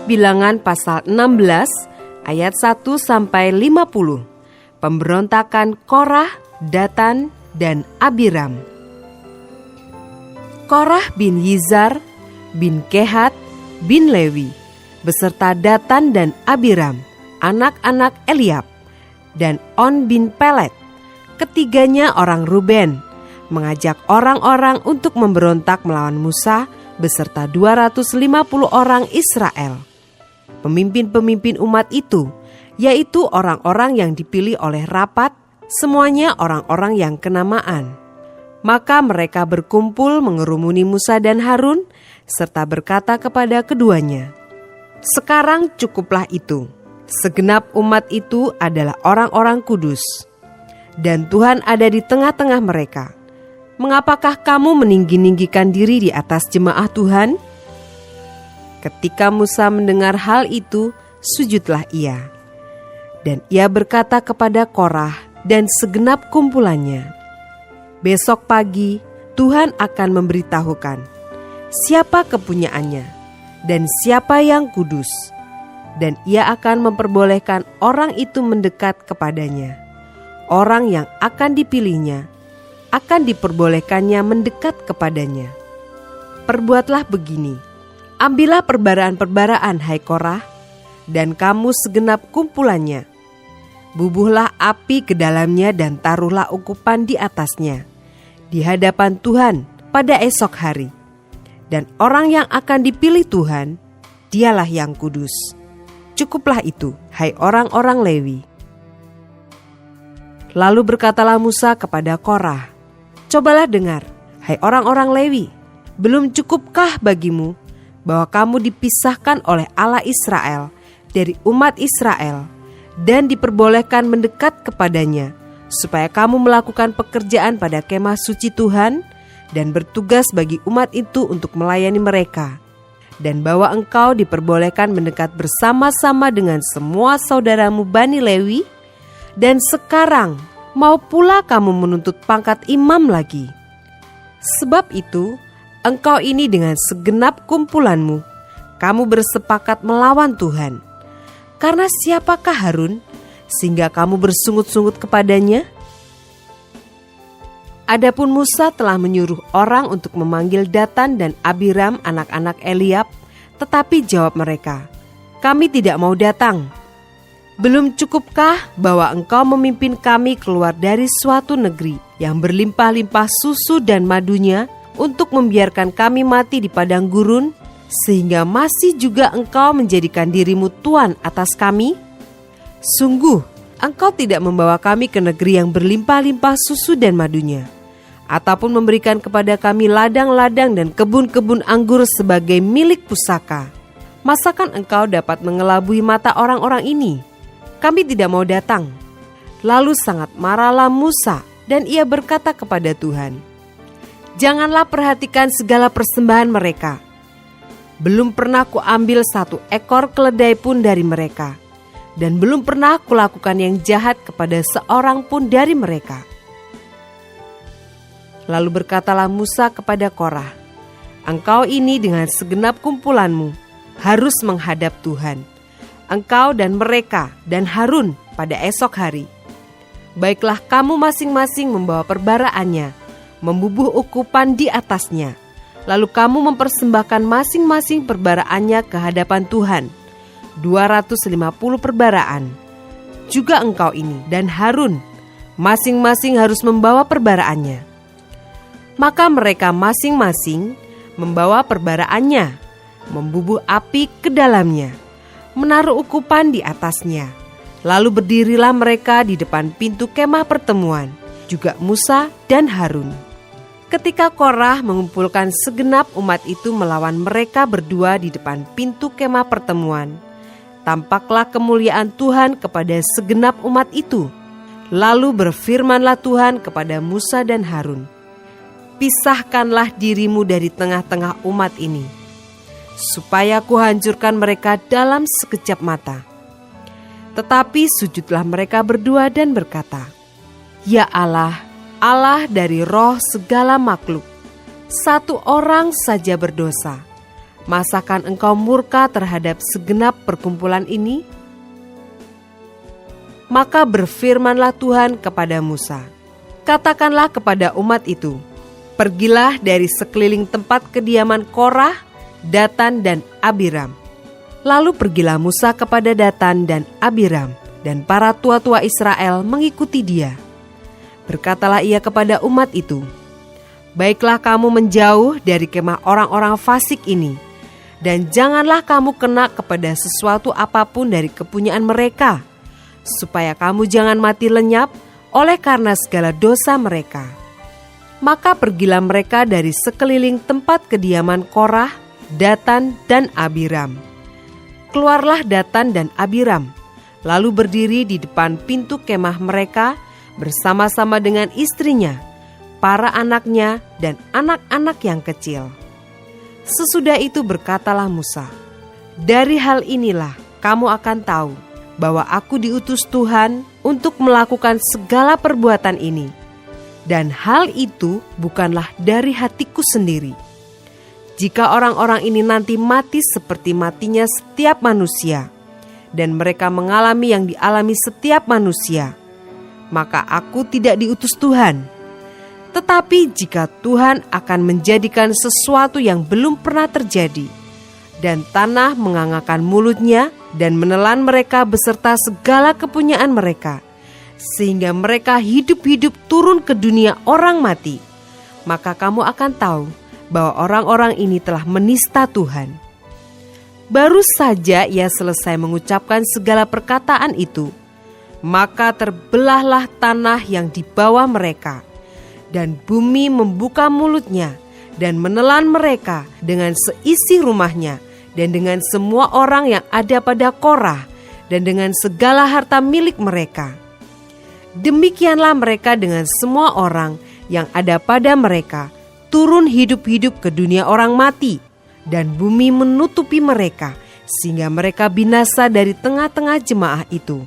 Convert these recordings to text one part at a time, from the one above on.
Bilangan pasal 16 ayat 1-50. Pemberontakan Korah, Datan, dan Abiram. Korah bin Yizar, bin Kehat, bin Lewi, beserta Datan dan Abiram, anak-anak Eliab, dan On bin Pelet, ketiganya orang Ruben, mengajak orang-orang untuk memberontak melawan Musa beserta 250 orang Israel. Pemimpin-pemimpin umat itu, yaitu orang-orang yang dipilih oleh rapat, semuanya orang-orang yang kenamaan. Maka mereka berkumpul mengerumuni Musa dan Harun, serta berkata kepada keduanya, "Sekarang cukuplah itu. Segenap umat itu adalah orang-orang kudus, dan Tuhan ada di tengah-tengah mereka. Mengapakah kamu meninggi-ninggikan diri di atas jemaah Tuhan?" Ketika Musa mendengar hal itu, sujudlah ia. Dan ia berkata kepada Korah dan segenap kumpulannya, "Besok pagi Tuhan akan memberitahukan siapa kepunyaannya dan siapa yang kudus, dan ia akan memperbolehkan orang itu mendekat kepadanya. Orang yang akan dipilihnya akan diperbolehkannya mendekat kepadanya. Perbuatlah begini, ambillah perbaraan-perbaraan, hai Korah, dan kamu segenap kumpulannya. Bubuhlah api ke dalamnya dan taruhlah ukupan di atasnya, di hadapan Tuhan pada esok hari. Dan orang yang akan dipilih Tuhan, dialah yang kudus. Cukuplah itu, hai orang-orang Lewi." Lalu berkatalah Musa kepada Korah, "Cobalah dengar, hai orang-orang Lewi, belum cukupkah bagimu bahwa kamu dipisahkan oleh Allah Israel dari umat Israel dan diperbolehkan mendekat kepadanya, supaya kamu melakukan pekerjaan pada kemah suci Tuhan dan bertugas bagi umat itu untuk melayani mereka, dan bahwa engkau diperbolehkan mendekat bersama-sama dengan semua saudaramu Bani Lewi, dan sekarang mau pula kamu menuntut pangkat imam lagi. Sebab itu, engkau ini dengan segenap kumpulanmu, kamu bersepakat melawan Tuhan. Karena siapakah Harun, sehingga kamu bersungut-sungut kepadanya?" Adapun Musa telah menyuruh orang untuk memanggil Datan dan Abiram anak-anak Eliab, tetapi jawab mereka, "Kami tidak mau datang. Belum cukupkah bahwa engkau memimpin kami keluar dari suatu negeri yang berlimpah-limpah susu dan madunya, untuk membiarkan kami mati di padang gurun, sehingga masih juga engkau menjadikan dirimu tuan atas kami? Sungguh, engkau tidak membawa kami ke negeri yang berlimpah-limpah susu dan madunya, ataupun memberikan kepada kami ladang-ladang dan kebun-kebun anggur sebagai milik pusaka. Masakan engkau dapat mengelabui mata orang-orang ini? Kami tidak mau datang." Lalu sangat marahlah Musa, dan ia berkata kepada Tuhan, "Janganlah perhatikan segala persembahan mereka. Belum pernah kuambil satu ekor keledai pun dari mereka, dan belum pernah kulakukan yang jahat kepada seorang pun dari mereka." Lalu berkatalah Musa kepada Korah, "Engkau ini dengan segenap kumpulanmu harus menghadap Tuhan, engkau dan mereka dan Harun pada esok hari. Baiklah kamu masing-masing membawa perbaraannya, membubuh ukupan di atasnya. Lalu kamu mempersembahkan masing-masing perbaraannya ke hadapan Tuhan, 250 perbaraan. Juga engkau ini dan Harun, masing-masing harus membawa perbaraannya." Maka mereka masing-masing membawa perbaraannya, membubuh api ke dalamnya, menaruh ukupan di atasnya. Lalu berdirilah mereka di depan pintu kemah pertemuan, juga Musa dan Harun. Ketika Korah mengumpulkan segenap umat itu melawan mereka berdua di depan pintu kemah pertemuan, tampaklah kemuliaan Tuhan kepada segenap umat itu. Lalu berfirmanlah Tuhan kepada Musa dan Harun, "Pisahkanlah dirimu dari tengah-tengah umat ini, supaya kuhancurkan mereka dalam sekejap mata." Tetapi sujudlah mereka berdua dan berkata, "Ya Allah, Allah dari roh segala makhluk, satu orang saja berdosa, Masakan engkau murka terhadap segenap perkumpulan ini? Maka berfirmanlah Tuhan kepada Musa, katakanlah kepada umat itu, pergilah dari sekeliling tempat kediaman Korah, Datan dan Abiram. Lalu pergilah Musa kepada Datan dan Abiram, dan para tua-tua Israel mengikuti dia. Berkatalah ia kepada umat itu, baiklah kamu menjauh dari kemah orang-orang fasik ini, dan janganlah kamu kena kepada sesuatu apapun dari kepunyaan mereka, supaya kamu jangan mati lenyap oleh karena segala dosa mereka. Maka pergilah mereka dari sekeliling tempat kediaman Korah, Datan dan Abiram. Keluarlah Datan dan Abiram, lalu berdiri di depan pintu kemah mereka bersama-sama dengan istrinya, para anaknya dan anak-anak yang kecil. Sesudah itu berkatalah Musa, dari hal inilah kamu akan tahu bahwa aku diutus Tuhan untuk melakukan segala perbuatan ini. Dan hal itu bukanlah dari hatiku sendiri. Jika orang-orang ini nanti mati seperti matinya setiap manusia, dan mereka mengalami yang dialami setiap manusia, maka aku tidak diutus Tuhan. Tetapi jika Tuhan akan menjadikan sesuatu yang belum pernah terjadi, dan tanah mengangakan mulutnya dan menelan mereka beserta segala kepunyaan mereka, sehingga mereka hidup-hidup turun ke dunia orang mati, maka kamu akan tahu bahwa orang-orang ini telah menista Tuhan. Baru saja ia selesai mengucapkan segala perkataan itu, maka terbelahlah tanah yang di bawah mereka, dan bumi membuka mulutnya dan menelan mereka dengan seisi rumahnya dan dengan semua orang yang ada pada Korah dan dengan segala harta milik mereka. Demikianlah mereka dengan semua orang yang ada pada mereka turun hidup-hidup ke dunia orang mati, dan bumi menutupi mereka sehingga mereka binasa dari tengah-tengah jemaah itu.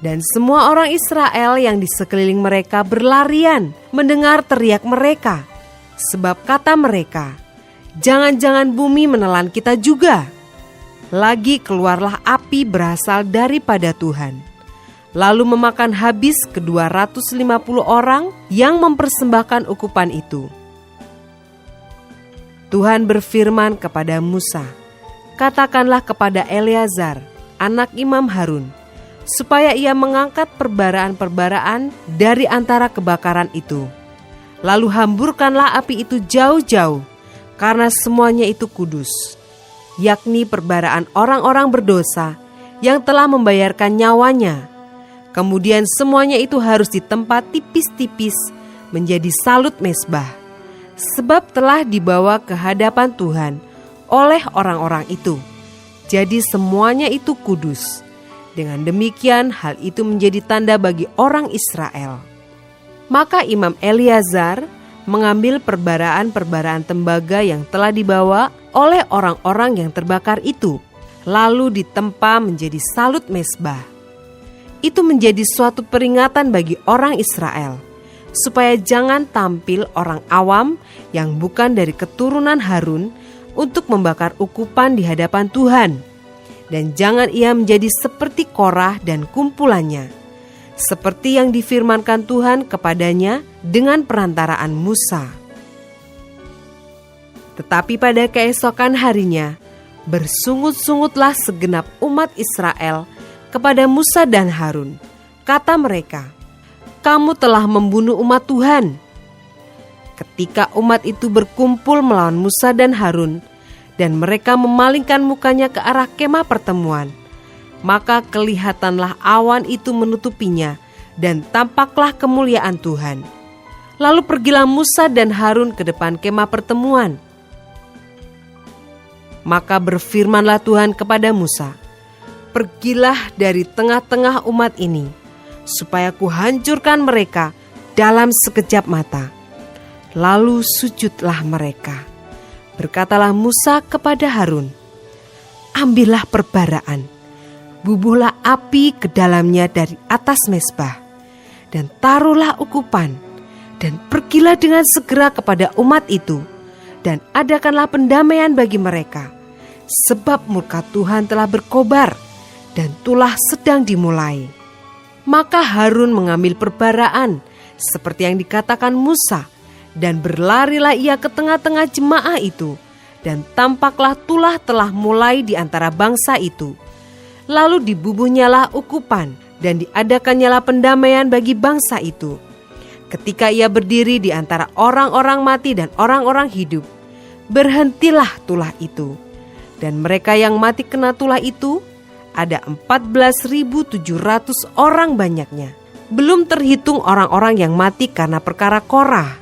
Dan semua orang Israel yang di sekeliling mereka berlarian mendengar teriak mereka, sebab kata mereka, jangan-jangan bumi menelan kita juga. Lagi keluarlah api berasal daripada Tuhan, lalu memakan habis ke-250 orang yang mempersembahkan ukupan itu. Tuhan berfirman kepada Musa, katakanlah kepada Eleazar, anak Imam Harun, supaya ia mengangkat perbaraan-perbaraan dari antara kebakaran itu. Lalu hamburkanlah api itu jauh-jauh, karena semuanya itu kudus, yakni perbaraan orang-orang berdosa yang telah membayarkan nyawanya. Kemudian semuanya itu harus ditempa tipis-tipis menjadi salut mezbah, sebab telah dibawa ke hadapan Tuhan oleh orang-orang itu. Jadi semuanya itu kudus. Dengan demikian hal itu menjadi tanda bagi orang Israel. Maka Imam Eleazar mengambil perbaraan-perbaraan tembaga yang telah dibawa oleh orang-orang yang terbakar itu, lalu ditempa menjadi salut mezbah. Itu menjadi suatu peringatan bagi orang Israel, supaya jangan tampil orang awam yang bukan dari keturunan Harun untuk membakar ukupan di hadapan Tuhan. Dan jangan ia menjadi seperti Korah dan kumpulannya, seperti yang difirmankan Tuhan kepadanya dengan perantaraan Musa. Tetapi pada keesokan harinya, bersungut-sungutlah segenap umat Israel kepada Musa dan Harun. Kata mereka, kamu telah membunuh umat Tuhan. Ketika umat itu berkumpul melawan Musa dan Harun, dan mereka memalingkan mukanya ke arah kemah pertemuan, maka kelihatanlah awan itu menutupinya, dan tampaklah kemuliaan Tuhan. Lalu pergilah Musa dan Harun ke depan kemah pertemuan. Maka berfirmanlah Tuhan kepada Musa, pergilah dari tengah-tengah umat ini, supaya kuhancurkan mereka dalam sekejap mata. Lalu sujudlah mereka. Berkatalah Musa kepada Harun, ambillah perbaraan, bubuhlah api ke dalamnya dari atas mezbah, dan taruhlah ukupan, dan pergilah dengan segera kepada umat itu, dan adakanlah pendamaian bagi mereka, sebab murka Tuhan telah berkobar dan tulah sedang dimulai. Maka Harun mengambil perbaraan seperti yang dikatakan Musa, dan berlarilah ia ke tengah-tengah jemaah itu, dan tampaklah tulah telah mulai di antara bangsa itu. Lalu dibubuhnyalah ukupan, dan diadakannyalah pendamaian bagi bangsa itu. Ketika ia berdiri di antara orang-orang mati dan orang-orang hidup, berhentilah tulah itu. Dan mereka yang mati kena tulah itu ada 14.700 orang banyaknya. Belum terhitung orang-orang yang mati karena perkara Korah.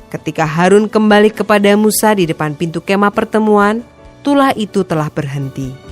Ketika Harun kembali kepada Musa di depan pintu kemah pertemuan, tulah itu telah berhenti.